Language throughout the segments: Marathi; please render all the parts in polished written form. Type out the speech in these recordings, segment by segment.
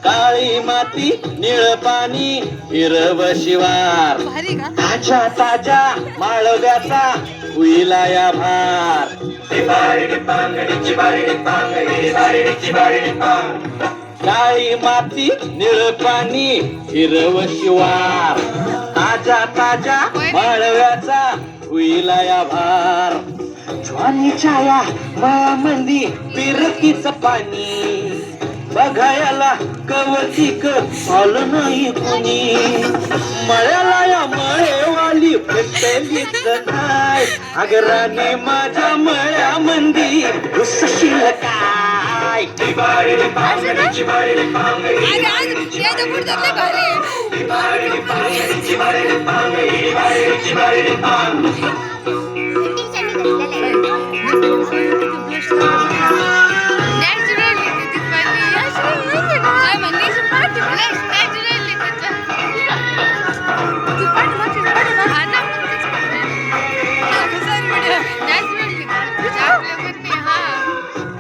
काळी माती निळ पाणी हिरव शिवार ताज्या ताज्या माळव्याचा उईला या भार काळी माती निळ पाणी हिरव शिवार ताज्या ताज्या माळव्याचा उईला या भार ज्वानीच्या या मळ्यामंदी बिरकीच पाणी बघायला कवतिक आलं नाही कुणी मळ्याला या मळेवाली भेटलीच नाही अगराने माझ्या मळ्यामंदी उसशील काय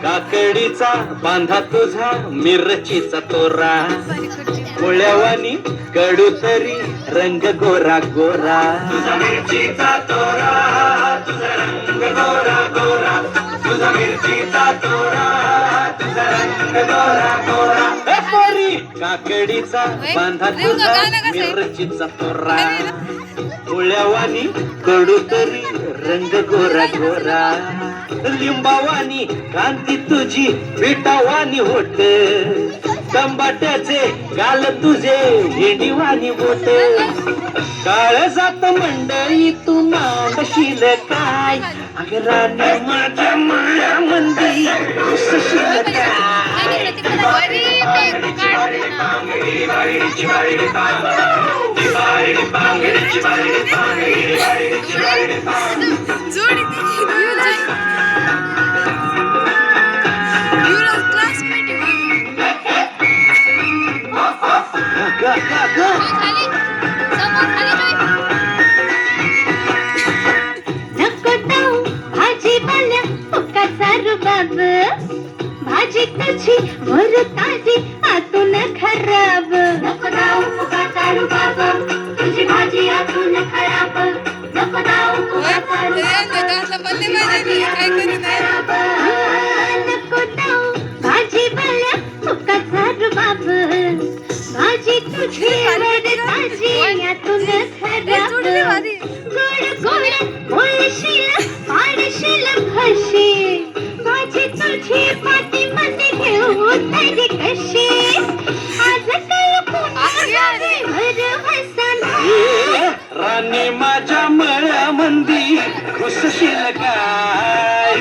काकडीचा बांधा तुझा मिरचीचा तोरा पोळ्यावानी कडू तरी रंग गोरा गोरा तुझा मिरचीचा तोरा तुझा रंग गोरा गोरा तुझा मिरचीचा तोरा तुझा रंग गोरा गोरा काकडीचा बांधा तुझा मिरचीचा तोरा पोळ्यावानी कडू तरी रंग गोरा गोरा लिंबावानी कांती तुझी पिठावानी होट टंबाट्याचे गाल तुझे भेंडीवानी बोट काळ जात मंडळी तू मांडशील काय अगराने माझ्या मळ्यामंदी उसशील काय भाजी तुझी वर ताजी आतून खराब नको दाऊ फुगाचा रुबाब तुझी भाजी आतून खराब नको दाऊ फुगाचा रुबाब नको दाऊ भाजी बाल्या फुगाचा रुबाब भाजी तुझी वर ताजी आतून खराब गोड गोड बोलशील पाडशील भाशी माझी तुझी पाठी मध्ये घेऊ तरी कशी आज राणी माझ्या मळ्यामंदी उसशील काय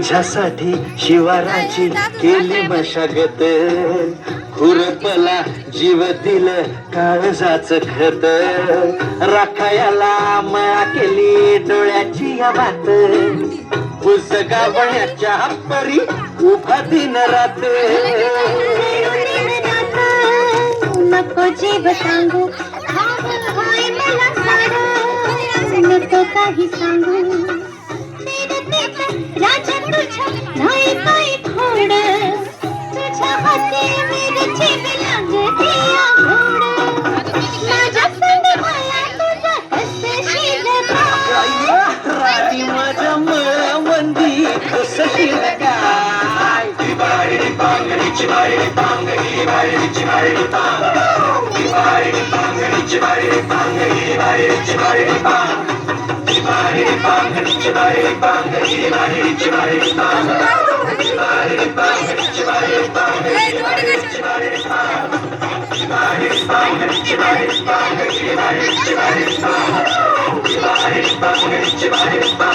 तुझ्यासाठी शिवाराची केली मशागत खुरपला जीव दिलं काळजाच खत राखायला मळा केली डोळ्याची या बात पुस्तकावण्याच्या परी उभा दिन रात नको जीव सांगू नको काही सांगू राजा तुझ्या नाही काही खोड तुझ्या हाती मिरची लागते गोड माझ्या संग मला तुझा कसशील राणी माझ्या मळ्यामंदी उसशील काय Bye.